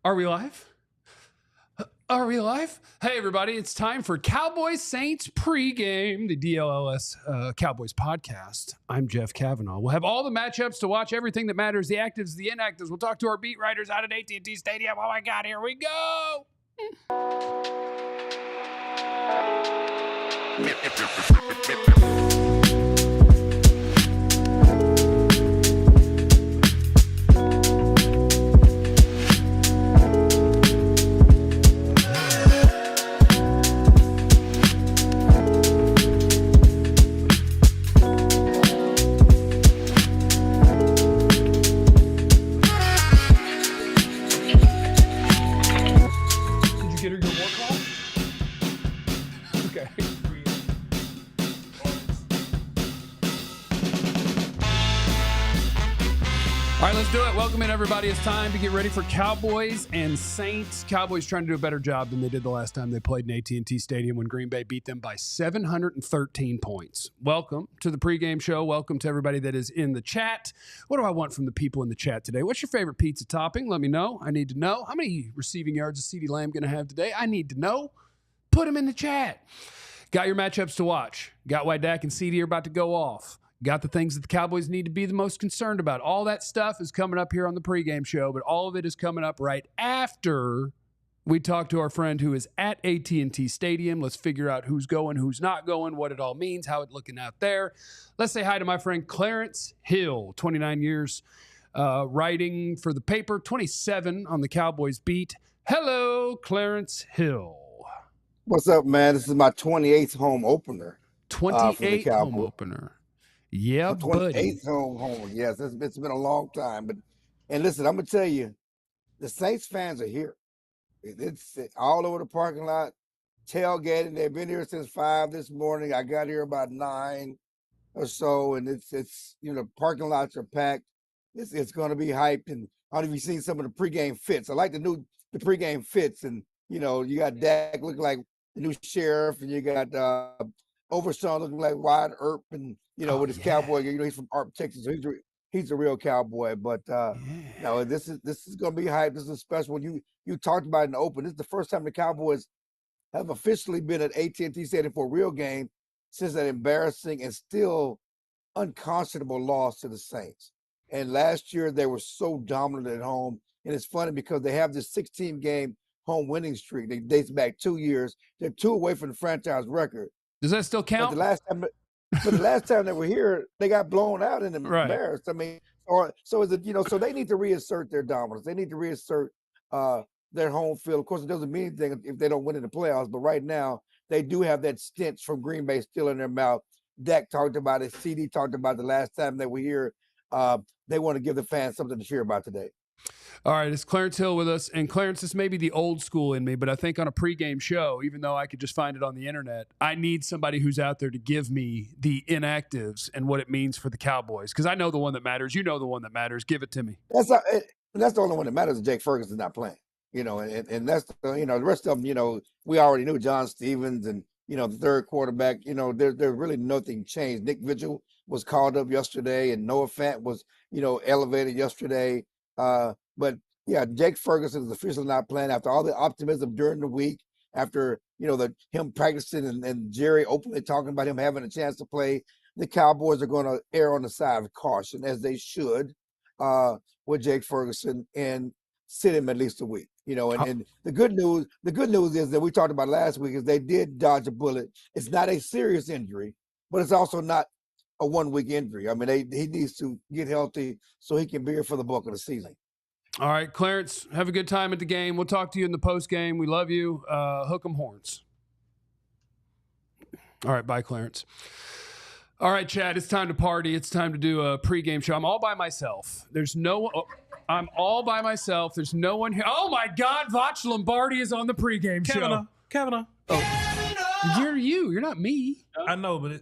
Are we live? Are we live? Hey, everybody, it's time for Cowboys Saints pregame, the DLLS Cowboys Podcast. I'm Jeff Kavanaugh. We'll have all the matchups to watch, everything that matters, the actives, the inactives. We'll talk to our beat writers out at AT&T Stadium. Oh, my God, here we go. All right, let's do it. Welcome in, everybody. It's time to get ready for Cowboys and Saints. Cowboys trying to do a better job than they did the last time they played in AT&T Stadium when Green Bay beat them by 713 points. Welcome to the pregame show. Welcome to everybody that is in the chat. What do I want from the people in the chat today? What's your favorite pizza topping? Let me know. I need to know. How many receiving yards is CeeDee Lamb going to have today? I need to know. Put them in the chat. Got your matchups to watch. Got why Dak and CeeDee are about to go off. Got the things that the Cowboys need to be the most concerned about. All that stuff is coming up here on the pregame show, but all of it is coming up right after we talk to our friend who is at AT&T Stadium. Let's figure out who's going, who's not going, what it all means, how it's looking out there. Let's say hi to my friend Clarence Hill, 29 years writing for the paper, 27 on the Cowboys beat. Hello, Clarence Hill. What's up, man? This is my 28th home opener. 28th home opener. Yeah, buddy. 28th home. Yes, it's been a long time. And listen, I'm going to tell you, the Saints fans are here. It's all over the parking lot, tailgating. They've been here since 5 this morning. I got here about 9 or so, and it's parking lots are packed. It's going to be hyped. And I don't know if you've seen some of the pregame fits. I like the pregame fits. And, you got Dak looking like the new sheriff, and you got Overshawn looking like Wyatt Earp, and with his cowboy, he's from Arp, Texas, so he's a real cowboy. But this is gonna be hype. This is a special one. You talked about it in the open. This is the first time the Cowboys have officially been at AT&T Stadium for a real game since that embarrassing and still unconscionable loss to the Saints. And last year they were so dominant at home, and it's funny because they have this 16-game home winning streak that dates back 2 years. They're 2 away from the franchise record. Does that still count? But the last time they were here, they got blown out and embarrassed. Right. I mean, so is it, so they need to reassert their dominance. They need to reassert their home field. Of course, it doesn't mean anything if they don't win in the playoffs, but right now they do have that stench from Green Bay still in their mouth. Dak talked about it. CeeDee talked about it the last time they were here. They want to give the fans something to cheer about today. All right, it's Clarence Hill with us. And Clarence, this may be the old school in me, but I think on a pregame show, even though I could just find it on the internet, I need somebody who's out there to give me the inactives and what it means for the Cowboys. Because I know the one that matters. You know the one that matters. Give it to me. That's the only one that matters is Jake Ferguson's not playing. And that's, the rest of them, we already knew John Stevens and, the third quarterback, there's really nothing changed. Nick Vigil was called up yesterday and Noah Fant was, elevated yesterday. But yeah, Jake Ferguson is officially not playing after all the optimism during the week, after, him practicing and Jerry openly talking about him having a chance to play. The Cowboys are going to err on the side of caution, as they should, with Jake Ferguson, and sit him at least a week. And the good news is that we talked about last week is they did dodge a bullet. It's not a serious injury, but it's also not a 1-week injury. I mean, he needs to get healthy so he can be here for the bulk of the season. All right, Clarence, have a good time at the game. We'll talk to you in the post game. We love you. Hook 'em horns. All right, bye, Clarence. All right, Chad, it's time to party. It's time to do a pregame show. I'm all by myself. I'm all by myself. There's no one here. Oh, my God, Vach Lombardi is on the pregame show. Kavanaugh. Oh. You're not me. I know, but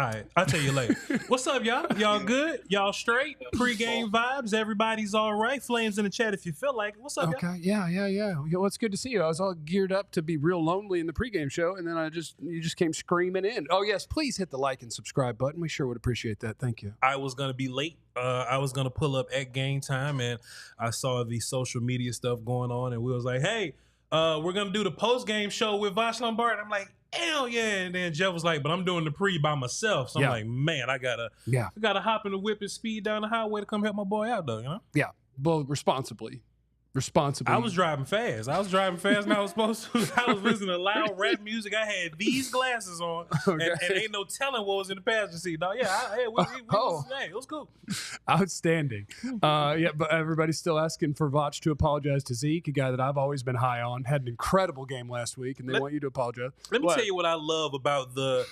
All right, I'll tell you later. What's up, y'all? Y'all good? Y'all straight? Pre-game vibes? Everybody's all right? Flames in the chat if you feel like it. What's up, Okay, y'all? yeah. Well, it's good to see you. I was all geared up to be real lonely in the pregame show, and then you just came screaming in. Oh, yes, please hit the like and subscribe button. We sure would appreciate that. Thank you. I was going to be late. I was going to pull up at game time, and I saw the social media stuff going on, and we was like, hey, we're going to do the post-game show with Vosh Lombard. And I'm like, hell yeah. And then Jeff was like, but I'm doing the pre by myself. So I'm like, man, I gotta hop in the whip and speed down the highway to come help my boy out though, you know? Yeah. Well, responsibly. I was driving fast. And I was supposed to. I was listening to loud rap music. I had these glasses on, and ain't no telling what was in the passenger seat, dog. Yeah, it was cool. Outstanding. But everybody's still asking for Voch to apologize to Zeke, a guy that I've always been high on. Had an incredible game last week, and they want you to apologize. Let me tell you what I love about the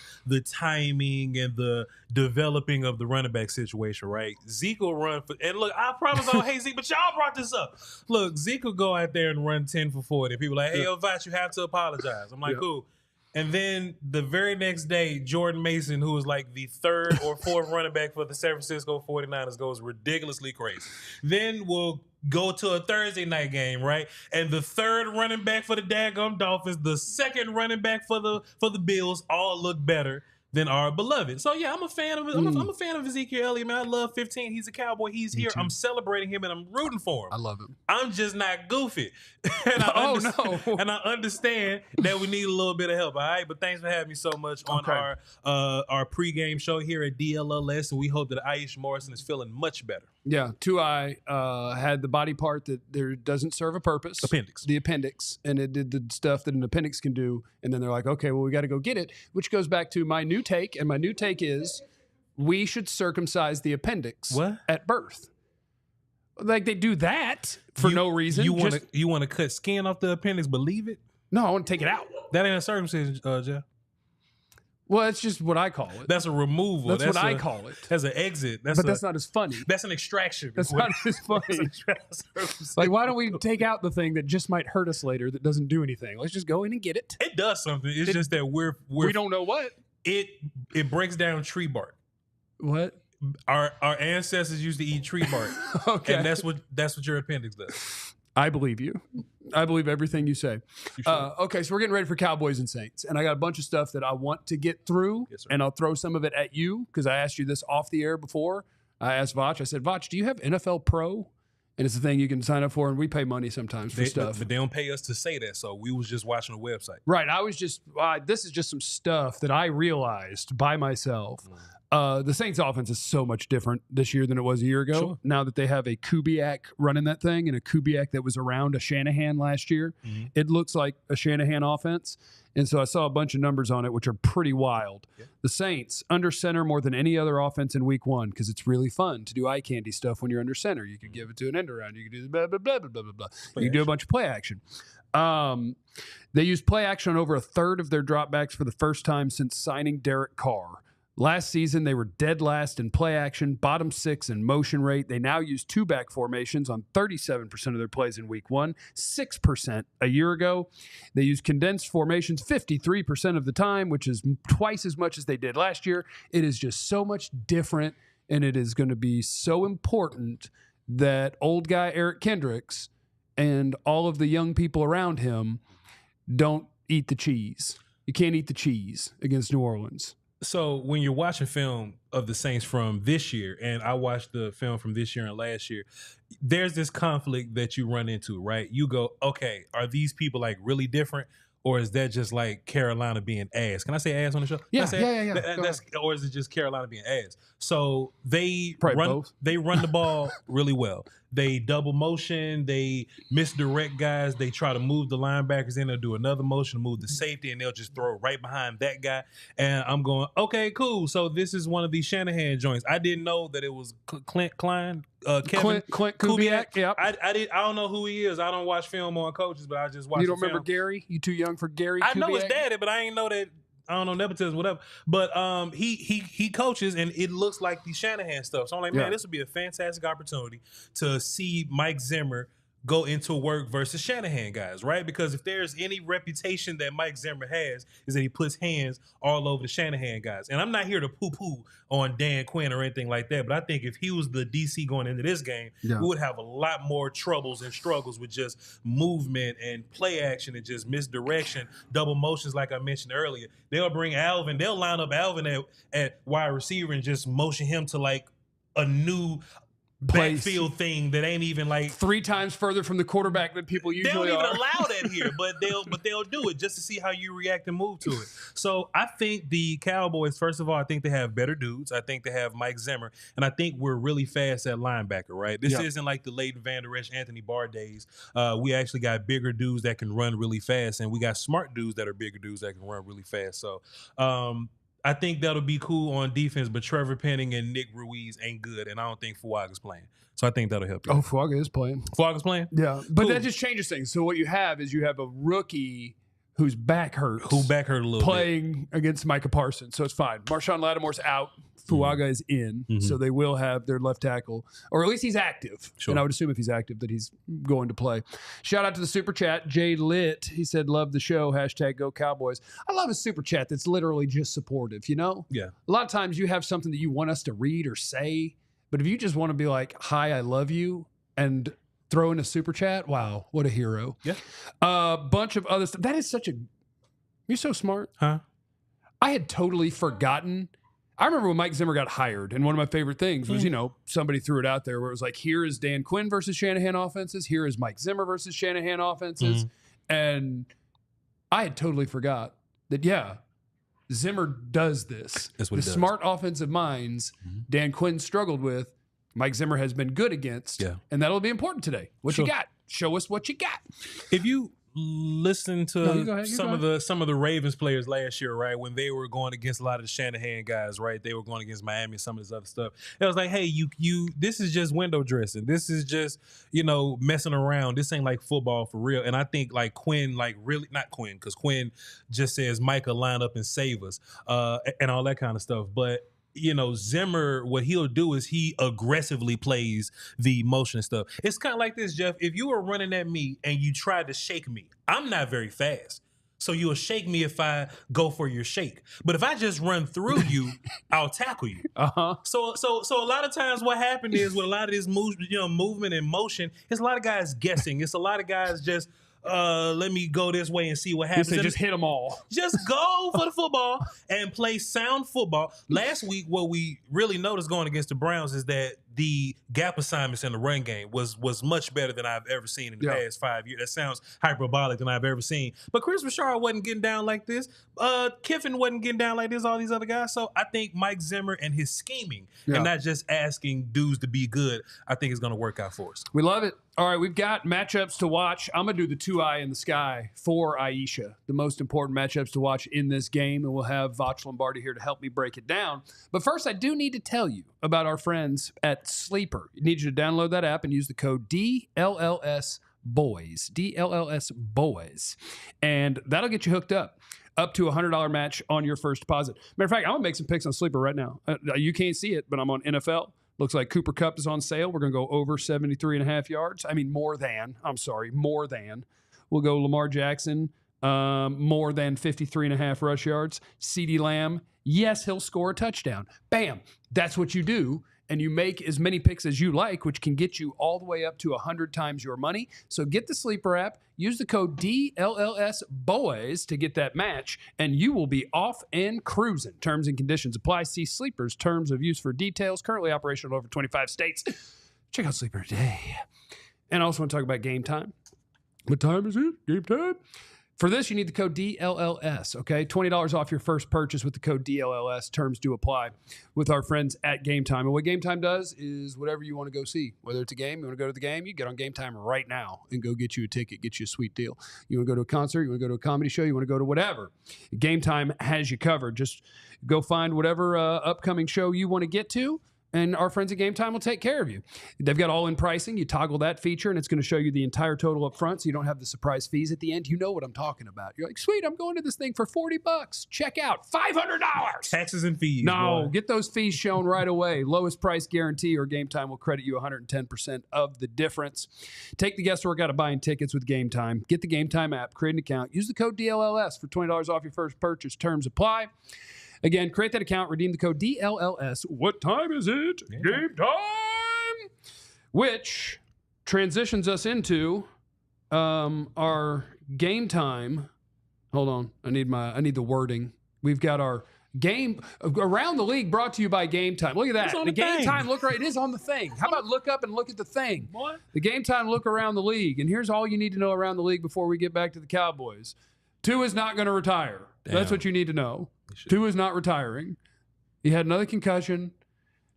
timing and the developing of the running back situation, right? Zeke will run for, and look, I promise I hate Zeke, but y'all brought this up. Look, Zeke will go out there and run 10 for 40. People are like, hey, Voch, you have to apologize. I'm like, cool. And then the very next day, Jordan Mason, who was like the third or fourth running back for the San Francisco 49ers, goes ridiculously crazy. Then we'll go to a Thursday night game, right? And the third running back for the daggum Dolphins, the second running back for the Bills, all look better than our beloved. So yeah, I'm a fan of it. I'm a fan of Ezekiel Elliott, man. I love 15. He's a Cowboy. He's here. I'm celebrating him and I'm rooting for him. I love him. I'm just not goofy. And I understand that we need a little bit of help, all right? But thanks for having me so much on our pregame show here at DLLS, and we hope that Aisha Morrison is feeling much better. Yeah, 2I had the body part that there doesn't serve a purpose. The appendix. And it did the stuff that an appendix can do. And then they're like, okay, well, we got to go get it, which goes back to my new take. And my new take is we should circumcise the appendix at birth. Like they do that for no reason. You want to cut skin off the appendix, but leave it? No, I want to take it out. That ain't a circumcision, Jeff. Well, that's just what I call it. That's a removal. That's what I call it. That's an exit. That's not as funny. That's an extraction. That's not as funny. Like, why don't we take out the thing that just might hurt us later that doesn't do anything? Let's just go in and get it. It does something. It's just that we don't know what. It breaks down tree bark. What? Our ancestors used to eat tree bark. Okay. And that's what your appendix does. I believe you. I believe everything you say. Okay, so we're getting ready for Cowboys and Saints. And I got a bunch of stuff that I want to get through. Yes, sir. And I'll throw some of it at you because I asked you this off the air before. I asked Voch. I said, Voch, do you have NFL Pro? And it's a thing you can sign up for, and we pay money sometimes for stuff. But they don't pay us to say that, so we was just watching the website. Right. I was just, this is just some stuff that I realized by myself. The Saints offense is so much different this year than it was a year ago. Sure. Now that they have a Kubiak running that thing and a Kubiak that was around a Shanahan last year, it looks like a Shanahan offense. And so I saw a bunch of numbers on it, which are pretty wild. Yeah. The Saints under center more than any other offense in week one because it's really fun to do eye candy stuff when you're under center. You could give it to an end around. You could do the blah, blah, blah, blah, blah, blah. You can do a bunch of play action. They used play action on over a third of their dropbacks for the first time since signing Derek Carr. Last season, they were dead last in play action, bottom 6 in motion rate. They now use two-back formations on 37% of their plays in week one, 6% a year ago. They use condensed formations 53% of the time, which is twice as much as they did last year. It is just so much different, and it is going to be so important that old guy Eric Kendricks and all of the young people around him don't eat the cheese. You can't eat the cheese against New Orleans. So when you're watching film of the Saints from this year, and I watched the film from this year and last year, there's this conflict that you run into, right? You go, okay, are these people like really different? Or is that just like Carolina being ass? Can I say ass on the show? Yeah. Or is it just Carolina being ass? So they run the ball really well. They double motion. They misdirect guys. They try to move the linebackers in. They'll do another motion to move the safety, and they'll just throw it right behind that guy. And I'm going, okay, cool. So this is one of these Shanahan joints. I didn't know that it was Clint Kubiak. Yep. I don't know who he is. I don't watch film on coaches, but I just watch. You don't remember Gary? You too young for Gary? I know his daddy, but I ain't know that. I don't know, nepotism, whatever. But he coaches, and it looks like the Shanahan stuff. So I'm like, man, this would be a fantastic opportunity to see Mike Zimmer go into work versus Shanahan guys, right? Because if there's any reputation that Mike Zimmer has, is that he puts hands all over the Shanahan guys. And I'm not here to poo-poo on Dan Quinn or anything like that, but I think if he was the DC going into this game, we would have a lot more troubles and struggles with just movement and play action and just misdirection, double motions like I mentioned earlier. They'll bring Alvin, they'll line up Alvin at wide receiver and just motion him to like a new backfield thing that ain't even like 3 times further from the quarterback than people usually they don't are. even allow that here, but they'll do it just to see how you react and move to it. So I think the Cowboys, first of all, I think they have better dudes. I think they have Mike Zimmer, and I think we're really fast at linebacker, right? This isn't like the Leighton Vander Esch, Anthony Barr days. We actually got bigger dudes that can run really fast, and we got smart dudes that are bigger dudes that can run really fast. So I think that'll be cool on defense, but Trevor Penning and Nick Ruiz ain't good, and I don't think Fuaga's playing. So I think that'll help you. Oh, Fuaga is playing. Fuaga's playing? Yeah, but Cool. that just changes things. So what you have is you have a rookie whose back hurts. Who back hurt a little bit. Playing against Micah Parsons, so it's fine. Marshawn Lattimore's out. Fuaga is in, so they will have their left tackle, or at least he's active. Sure. And I would assume if he's active that he's going to play. Shout out to the Super Chat. Jay Litt, he said, love the show, #Go Cowboys. I love a Super Chat that's literally just supportive, you know? Yeah. A lot of times you have something that you want us to read or say, but if you just want to be like, hi, I love you, and throw in a Super Chat, wow, what a hero. Yeah. A bunch of other stuff. That is such a, you're so smart. Huh? I had totally forgotten. I remember when Mike Zimmer got hired, and one of my favorite things was, somebody threw it out there where it was like, here is Dan Quinn versus Shanahan offenses. Here is Mike Zimmer versus Shanahan offenses. And I had totally forgot that, Zimmer does this. That's what the he does. Smart offensive minds Dan Quinn struggled with, Mike Zimmer has been good against. Yeah. And that'll be important today. What you got? Show us what you got. If you listen to go ahead. some of the Ravens players last year, right, when they were going against a lot of the Shanahan guys, right, they were going against Miami and some of this other stuff. It was like, hey, you this is just window dressing. This is just messing around. This ain't like football for real. And I think like Quinn, like really not Quinn, because Quinn just says Micah line up and save us, and all that kind of stuff. But Zimmer, what he'll do is he aggressively plays the motion stuff. It's kind of like this, Jeff. If you were running at me and you tried to shake me, I'm not very fast. So you'll shake me if I go for your shake. But if I just run through you, I'll tackle you. So a lot of times what happened is with a lot of this movement and motion, it's a lot of guys guessing. It's a lot of guys just let me go this way and see what happens. Just hit them all. Just go for the football and play sound football. Last week, what we really noticed going against the Browns is that the gap assignments in the run game was much better than I've ever seen in the past 5 years. That sounds hyperbolic than I've ever seen. But Chris Richard wasn't getting down like this. Kiffin wasn't getting down like this, all these other guys. So I think Mike Zimmer and his scheming and not just asking dudes to be good, I think it's going to work out for us. We love it. All right, we've got matchups to watch. I'm going to do the 2-eye in the sky for Aisha, the most important matchups to watch in this game, and we'll have Vach Lombardi here to help me break it down. But first, I do need to tell you about our friends at Sleeper. I need you to download that app and use the code DLLS Boys, DLLS Boys, and that'll get you hooked up to a $100 match on your first deposit. Matter of fact, I'm going to make some picks on Sleeper right now. You can't see it, but I'm on NFL. Looks like Cooper Kupp is on sale. We're going to go over 73.5 yards. I mean, more than. We'll go Lamar Jackson, more than 53.5 rush yards. CeeDee Lamb, yes, he'll score a touchdown. Bam. That's what you do. And you make as many picks as you like, which can get you all the way up to 100 times your money. So get the Sleeper app, use the code DLLS Boys to get that match, and you will be off and cruising. Terms and conditions apply. See Sleeper's terms of use for details. Currently operational in over 25 states. Check out Sleeper today. And I also want to talk about Game Time. What time is it? Game time? For this, you need the code DLLS, okay? $20 off your first purchase with the code DLLS. Terms do apply with our friends at Game Time. And what Game Time does is whatever you want to go see, whether it's a game, you want to go to the game, you get on Game Time right now and go get you a ticket, get you a sweet deal. You want to go to a concert, you want to go to a comedy show, you want to go to whatever. Game Time has you covered. Just go find whatever upcoming show you want to get to, and our friends at Game Time will take care of you. They've got all-in pricing. You toggle that feature, and it's going to show you the entire total up front, so you don't have the surprise fees at the end. You know what I'm talking about. You're like, sweet, I'm going to this thing for $40. Check out, $500. Taxes and fees. No, boy. get those fees shown right away. Lowest price guarantee, or Game Time will credit you 110% of the difference. Take the guesswork out of buying tickets with Game Time. Get the Game Time app, create an account, use the code DLLS for $20 off your first purchase. Terms apply. Again, create that account, redeem the code DLLS. What time is it? Yeah. Game time! Which transitions us into our Game Time. Hold on. I need the wording. We've got our game around the league brought to you by Game Time. Look at that. It's on The the Game thing. Time look right. It is on the thing. How about look up and look at the thing? What? The Game Time look around the league. And here's all you need to know around the league before we get back to the Cowboys. Tua is not going to retire. That's Damn. what you need to know. Tua is not retiring. He had another concussion,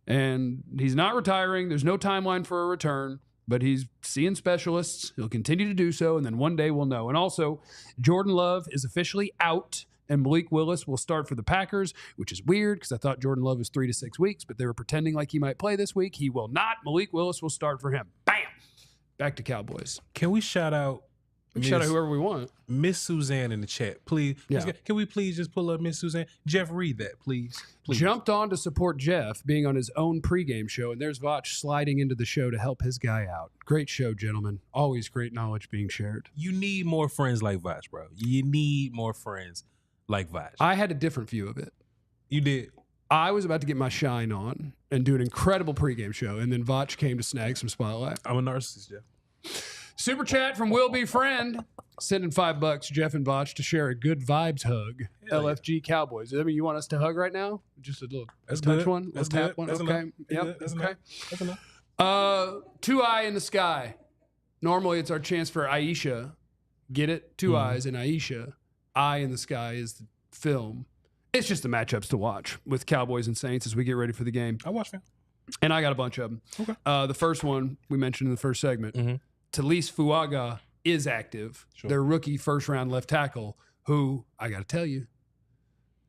and he's not retiring. There's no timeline for a return, but he's seeing specialists. He'll continue to do so, and then one day we'll know. And also, Jordan Love is officially out, and Malik Willis will start for the Packers, which is weird because I thought Jordan Love was 3 to 6 weeks, but they were pretending like he might play this week. He will not. Malik Willis will start for him. Bam! Back to Cowboys. Can we shout out Shout out whoever we want. Miss Suzanne in the chat, please? Yeah. Can we please just pull up Miss Suzanne? Jeff, read that, please. Jumped on to support Jeff being on his own pregame show, and there's Vach sliding into the show to help his guy out. Great show, gentlemen. Always great knowledge being shared. You need more friends like Vach, bro. You need more friends like Vach. I had a different view of it. You did. I was about to get my shine on and do an incredible pregame show, and then Vach came to snag some spotlight. I'm a narcissist, Jeff. Super chat from Will Be Friend. Sending $5, Jeff and Vach, to share a good vibes hug. Hell yeah. LFG Cowboys. I mean, you want us to hug right now? Just a little That's touch good. one? That's Little tap good. one? That's Okay. enough. Yep. That's Okay. enough. That's enough. 2-eye in the sky. Normally it's our chance for Aisha. Get it? 2 eyes in Aisha. Eye in the Sky is the film. It's just the matchups to watch with Cowboys and Saints as we get ready for the game. I watch them. And I got a bunch of them. Okay. The first one we mentioned in the first segment. Talise Fuaga is active. Sure. Their rookie first-round left tackle, who, I got to tell you,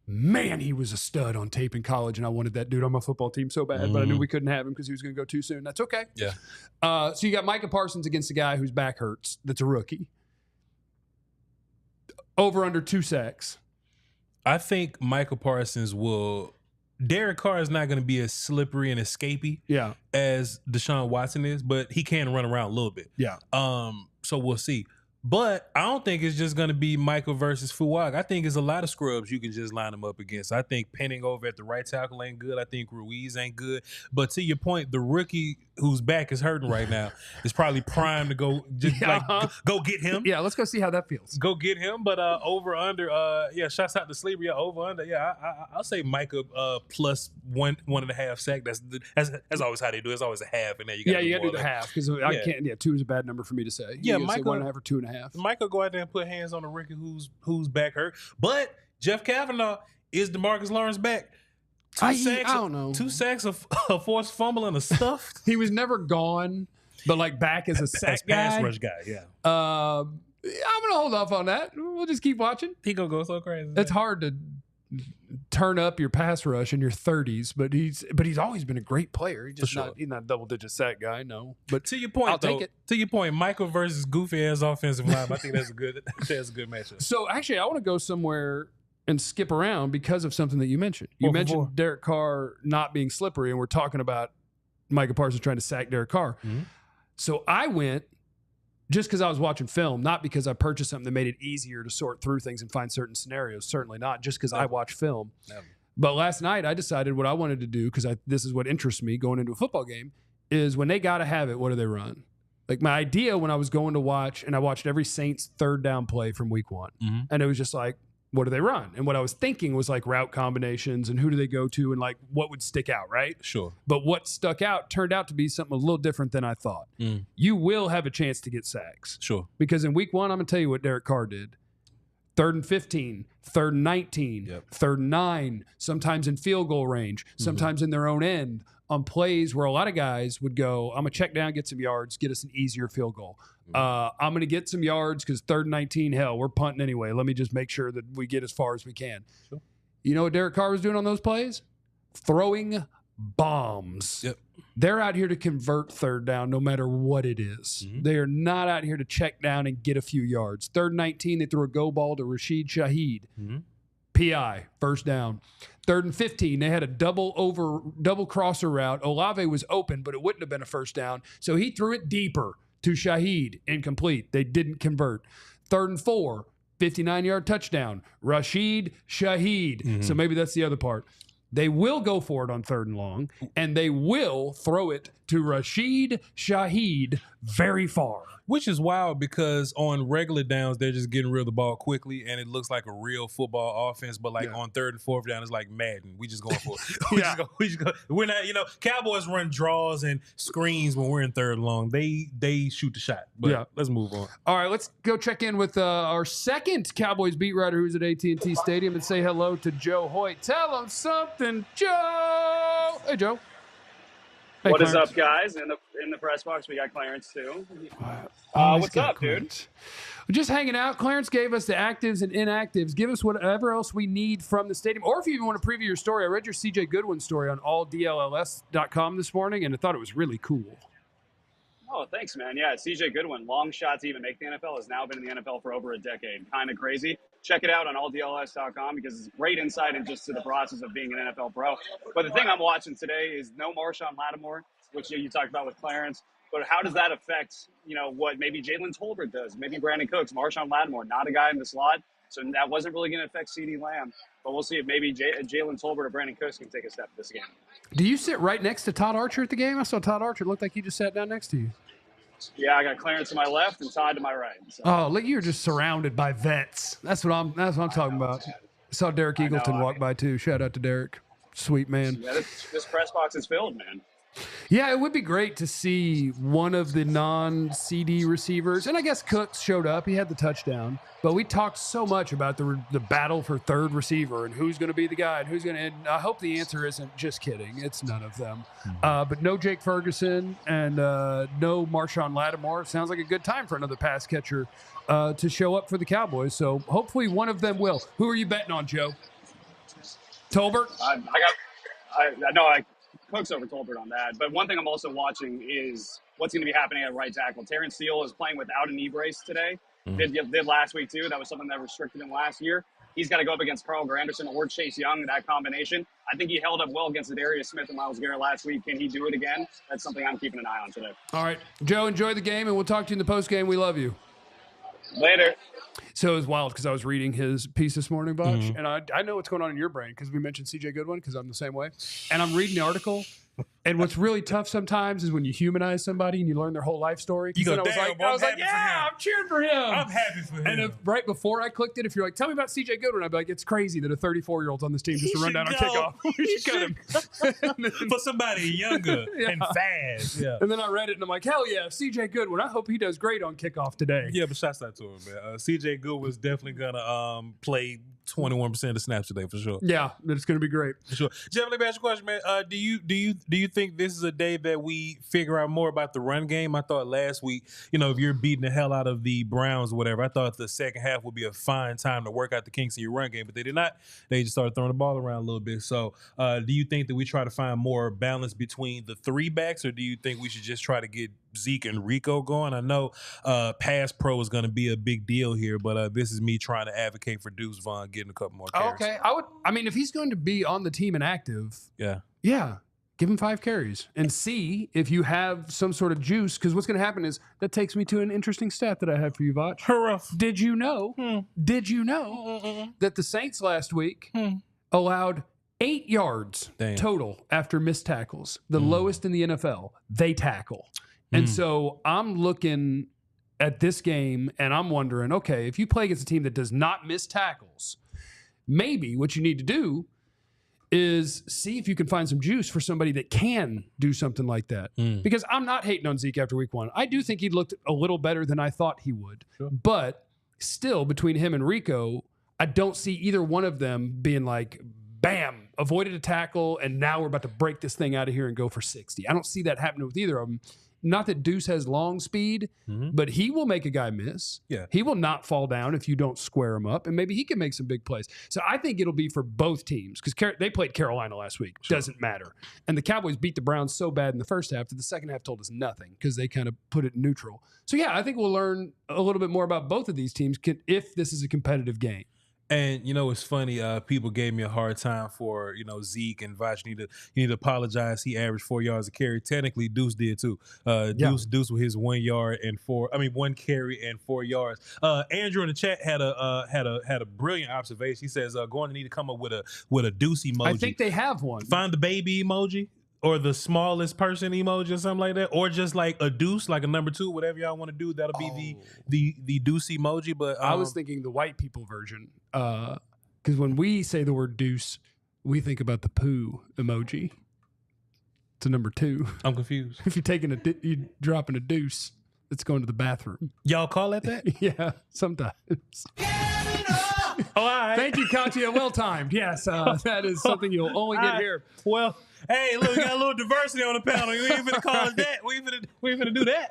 man, he was a stud on tape in college, and I wanted that dude on my football team so bad, but I knew we couldn't have him because he was going to go too soon. That's okay. Yeah. So you got Micah Parsons against a guy whose back hurts that's a rookie. Over under 2 sacks. I think Michael Parsons will. Derek Carr is not going to be as slippery and escapey Yeah. as Deshaun Watson is, but he can run around a little bit. Yeah. So we'll see. But I don't think it's just going to be Michael versus Fuag. I think it's a lot of scrubs you can just line them up against. I think Penning over at the right tackle ain't good. I think Ruiz ain't good. But to your point, the rookie whose back is hurting right now is probably primed to go just go get him. Yeah, let's go see how that feels. Go get him. But over under, shouts out to Sleeper. Yeah, over under. Yeah, I'll say Micah plus 1.5 sack. That's always how they do it. It's always a half in there. You You got to do more the like- half because I can't. Yeah, 2 is a bad number for me to say. Yeah, You gotta say Micah- 1.5 or 2.5. Michael go out there and put hands on the rookie whose back hurt. But Jeff Kavanaugh is DeMarcus Lawrence back. I don't know. 2 sacks, a forced fumble, and a stuff. He was never gone, but like back as a sack guy. Pass rush guy, yeah. I'm gonna hold off on that. We'll just keep watching. He gonna go so crazy. It's hard to turn up your pass rush in your 30s, but he's always been a great player. He's just For sure. he's not a double-digit sack guy, no. But To your point, I'll take though, it. To your point, Michael versus goofy ass offensive line. I think that's a good matchup. so actually, I want to go somewhere and skip around because of something that you mentioned. You 4 for mentioned 4. Derek Carr not being slippery, and we're talking about Micah Parsons trying to sack Derek Carr. Mhm. So I went just because I was watching film, not because I purchased something that made it easier to sort through things and find certain scenarios. Certainly not, just because I watch film. Never. But last night I decided what I wanted to do, because this is what interests me going into a football game, is when they got to have it, what do they run? Like my idea when I was going to watch, and I watched every Saints third down play from week 1. Mhm. And it was just like, what do they run? And what I was thinking was like route combinations and who do they go to and like what would stick out, right? Sure. But what stuck out turned out to be something a little different than I thought. Mm. You will have a chance to get sacks. Sure. Because in week 1, I'm going to tell you what Derek Carr did. 3rd and 15, 3rd and 19, Yep. 3rd and 9, sometimes in field goal range, sometimes in their own end, on plays where a lot of guys would go, I'm going to check down, get some yards, get us an easier field goal. I'm going to get some yards because 3rd and 19, hell, we're punting anyway. Let me just make sure that we get as far as we can. Sure. You know what Derek Carr was doing on those plays? Throwing bombs. Yep. They're out here to convert third down no matter what it is. Mhm. They are not out here to check down and get a few yards. 3rd and 19, they threw a go ball to Rashid Shaheed. Mhm. PI, first down. 3rd and 15, they had a double crosser route. Olave was open, but it wouldn't have been a first down. So he threw it deeper to Shaheed, incomplete. They didn't convert. 3rd and 4, 59-yard touchdown. Rashid Shaheed. Mhm. So maybe that's the other part. They will go for it on 3rd and long, and they will throw it to Rashid Shaheed very far. Which is wild because on regular downs, they're just getting rid of the ball quickly, and it looks like a real football offense. But like on 3rd and 4th down, it's like Madden. We just going for it. we just go. We're not, Cowboys run draws and screens when we're in 3rd and long. They shoot the shot. But let's move on. All right, let's go check in with our second Cowboys beat writer who's at AT&T Stadium and say hello to Joe Hoyt. Tell him something, Joe. Hey, Joe. Hey, What Clarence. is up, guys? In the press box, we got Clarence too. Always What's got up, Clarence. We're just hanging out. Clarence gave us the actives and inactives. Give us whatever else we need from the stadium. Or if you even want to preview your story, I read your CJ Goodwin story on alldlls.com this morning, and I thought it was really cool. Oh, thanks, man. Yeah, CJ Goodwin, long shot to even make the NFL, has now been in the NFL for over a decade. Kind of crazy. Check it out on alldlls.com because it's great insight into just to the process of being an NFL pro. But the thing I'm watching today is no Marshawn Lattimore, which you talked about with Clarence. But how does that affect, what maybe Jalen Tolbert does, maybe Brandon Cooks, Marshawn Lattimore, not a guy in the slot. So that wasn't really going to affect CeeDee Lamb. But we'll see if maybe Jalen Tolbert or Brandon Cooks can take a step this game. Do you sit right next to Todd Archer at the game? I saw Todd Archer. It looked like he just sat down next to you. Yeah, I got Clarence to my left and Todd to my right. So. Oh, look, you're just surrounded by vets. That's what I'm talking about. I saw Derek Eagleton walk by too. Shout out to Derek. Sweet man. Yeah, this press box is filled, man. Yeah, it would be great to see one of the non-CD receivers, and I guess Cooks showed up. He had the touchdown, but we talked so much about the battle for third receiver and who's going to be the guy and who's going to. And I hope the answer isn't just kidding. It's none of them. But no Jake Ferguson and no Marshawn Lattimore. Sounds like a good time for another pass catcher to show up for the Cowboys. So hopefully one of them will. Who are you betting on, Joe? Tolbert? I Cooks over Tolbert on that. But one thing I'm also watching is what's going to be happening at right tackle. Terrence Steele is playing without a knee brace today. Did last week too. That was something that restricted him last year. He's got to go up against Carl Granderson or Chase Young in that combination. I think he held up well against Darius Smith and Myles Garrett last week. Can he do it again? That's something I'm keeping an eye on today. All right. Joe, enjoy the game, and we'll talk to you in the post game. We love you. Later. So it was wild because I was reading his piece this morning, Botch, and I know what's going on in your brain because we mentioned CJ Goodwin because I'm the same way. And I'm reading the article. And what's really tough sometimes is when you humanize somebody and you learn their whole life story. You go, I was like, yeah, I'm cheering for him. I'm happy for him. And right before I clicked it, if you're like, tell me about CJ Goodwin, I'd be like, it's crazy that a 34-year-old's on this team just to run down on kickoff. We should cut him. For somebody younger and fast. Yeah. And then I read it and I'm like, hell yeah, CJ Goodwin. I hope he does great on kickoff today. Yeah, but shouts out to him, man. CJ Goodwin's definitely gonna play 21% of the snaps today for sure. Yeah, it's gonna be great. For sure. Jeff, let me ask you a question, man. Do you think this is a day that we figure out more about the run game? I thought last week, if you're beating the hell out of the Browns or whatever, I thought the second half would be a fine time to work out the kinks in your run game, but they did not. They just started throwing the ball around a little bit. So do you think that we try to find more balance between the three backs, or do you think we should just try to get Zeke and Rico going? I know pass pro is going to be a big deal here, but this is me trying to advocate for Deuce Vaughn getting a couple more carries. Okay, if he's going to be on the team and active, yeah, give him 5 carries and see if you have some sort of juice. Because what's going to happen is that takes me to an interesting stat that I have for you, Vach. Hurrah. Did you know that the Saints last week allowed 8 yards total after missed tackles, the lowest in the NFL? They tackle. And so I'm looking at this game and I'm wondering, okay, if you play against a team that does not miss tackles, maybe what you need to do is see if you can find some juice for somebody that can do something like that. Because I'm not hating on Zeke after week 1. I do think he looked a little better than I thought he would. Sure. But still, between him and Rico, I don't see either one of them being like, bam, avoided a tackle, and now we're about to break this thing out of here and go for 60. I don't see that happening with either of them. not that Deuce has long speed, but he will make a guy miss. Yeah. He will not fall down if you don't square him up, and maybe he can make some big plays. So I think it'll be for both teams because they played Carolina last week. Sure. Doesn't matter. And the Cowboys beat the Browns so bad in the first half that the second half told us nothing because they kind of put it neutral. So, yeah, I think we'll learn a little bit more about both of these teams if this is a competitive game. And it's funny. People gave me a hard time for Zeke and Vach. You need to apologize. He averaged 4 yards a carry. Technically, Deuce did too. Deuce with his 1 yard and 1 carry and 4 yards. Andrew in the chat had a brilliant observation. He says going to need to come up with a Deuce emoji. I think they have one. Find the baby emoji. Or the smallest person emoji or something like that. Or just like a deuce, like a number 2, whatever y'all want to do. That'll be the deuce emoji. But I was thinking the white people version. Because when we say the word deuce, we think about the poo emoji. It's a number 2. I'm confused. If you're you're dropping a deuce, it's going to the bathroom. Y'all call it that? Yeah, sometimes. All right. Thank you, Katya. Well timed. Yes, that is something you'll only get here. Well, hey, look, we got a little diversity on the panel. We ain't finna call it that. We ain't finna do that.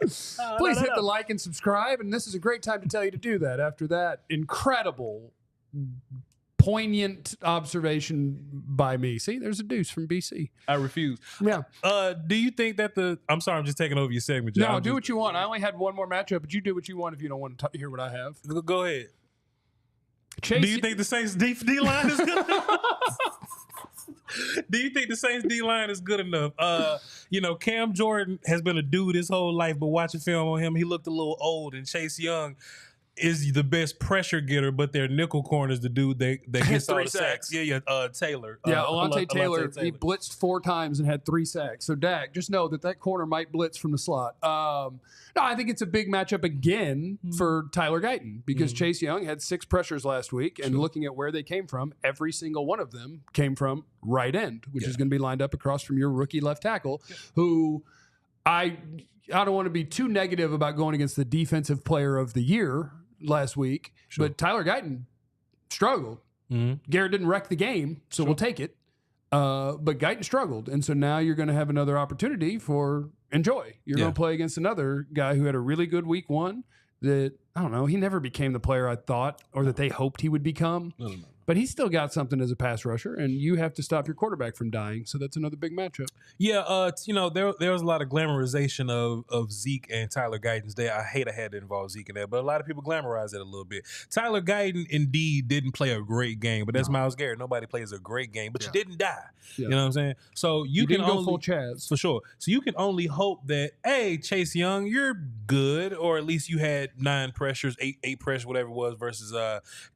Please hit the like and subscribe, and this is a great time to tell you to do that. After that incredible, poignant observation by me. See, there's a deuce from BC. I refuse. Yeah. Do you think that I'm sorry, I'm just taking over your segment, John. No, do what you want. I only had one more matchup, but you do what you want if you don't want to hear what I have. Go ahead. Chase, do you think the Saints D line is good enough? Do you think the Saints D line is good enough? Cam Jordan has been a dude his whole life, but watching film on him, he looked a little old. And Chase Young is the best pressure getter, but their nickel corner is the dude that gets all the sacks. Yeah, Taylor. Alontae Taylor. He blitzed 4 times and had 3 sacks. So, Dak, just know that corner might blitz from the slot. No, I think it's a big matchup again for Tyler Guyton because Chase Young had 6 pressures last week, and looking at where they came from, every single one of them came from right end, which is going to be lined up across from your rookie left tackle, who I don't want to be too negative about going against the defensive player of the year last week, but Tyler Guyton struggled. Garrett didn't wreck the game, so we'll take it. But Guyton struggled, and so now you're going to have another opportunity for enjoy. You're going to play against another guy who had a really good week 1 that, I don't know, he never became the player I thought or that they hoped he would become. No. But he's still got something as a pass rusher, and you have to stop your quarterback from dying. So that's another big matchup. Yeah, there was a lot of glamorization of Zeke and Tyler Guyton's day. I hate I had to involve Zeke in that, but a lot of people glamorize it a little bit. Tyler Guyton indeed didn't play a great game, but that's Myles Garrett. Nobody plays a great game, but you didn't die. Yeah. You know what I'm saying? So you can go full Chaz for sure. So you can only hope that Chase Young, you're good, or at least you had 9 pressures, 8 pressures, whatever it was, versus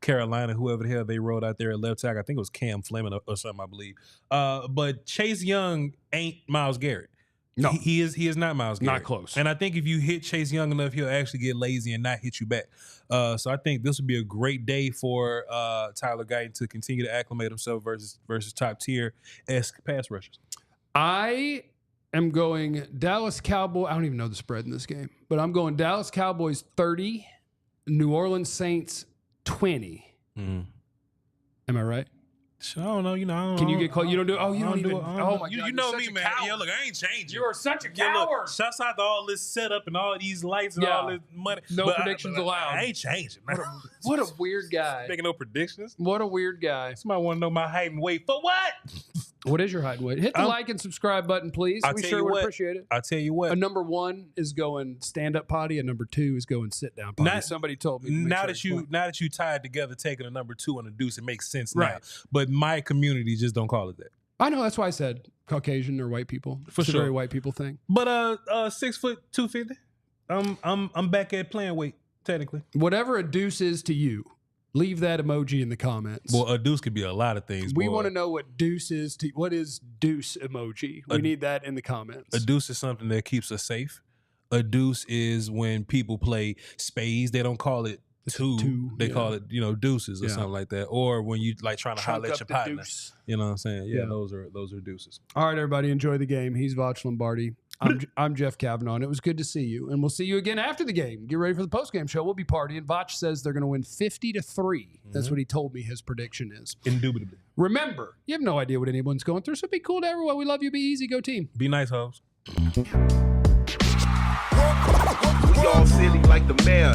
Carolina, whoever the hell they wrote out there at left tackle. I think it was Cam Fleming or something, I believe. But Chase Young ain't Myles Garrett. No, he is not Myles Garrett. Not close. And I think if you hit Chase Young enough, he'll actually get lazy and not hit you back. So I think this would be a great day for Tyler Guyton to continue to acclimate himself versus top tier esque pass rushers. I am going Dallas Cowboys. I don't even know the spread in this game, but I'm going Dallas Cowboys 30, New Orleans Saints 20. Am I right? I don't know. Can you get close? You don't do it? Oh, you don't even. Oh, my God. You know me, man. Yeah, look, I ain't changing. You are such a coward. Yeah, look, shouts out to all this setup and all these lights and all this money. No predictions allowed. I ain't changing, man. What a weird guy. Making no predictions? What a weird guy. Somebody want to know my height and weight. For what? What is your height and weight? Hit the like and subscribe button, please. We sure would appreciate it. I'll tell you what. A number 1 is going stand-up potty, and number 2 is going sit-down potty. Somebody told me. Now that you tied together, taking a number 2 and a deuce, it makes sense now. But my community just don't call it that. I know. That's why I said Caucasian or white people. It's a very white people thing. But 6 foot 250. I'm back at playing weight technically. Whatever a deuce is to you. Leave that emoji in the comments. Well, a deuce could be a lot of things. We want to know what deuce is. What is deuce emoji? We need that in the comments. A deuce is something that keeps us safe. A deuce is when people play spades. They don't call it two. They call it, deuces or something like that. Or when you like trying to holler at your partner. Deuce. You know what I'm saying? Yeah, those are deuces. All right, everybody, enjoy the game. He's Vach Lombardi. I'm Jeff Kavanaugh, and it was good to see you. And we'll see you again after the game. Get ready for the postgame show. We'll be partying. Vach says they're going to win 50-3. That's what he told me his prediction is. Indubitably. Remember, you have no idea what anyone's going through, so be cool to everyone. We love you. Be easy. Go team. Be nice, hoes. y'all silly like the mayor.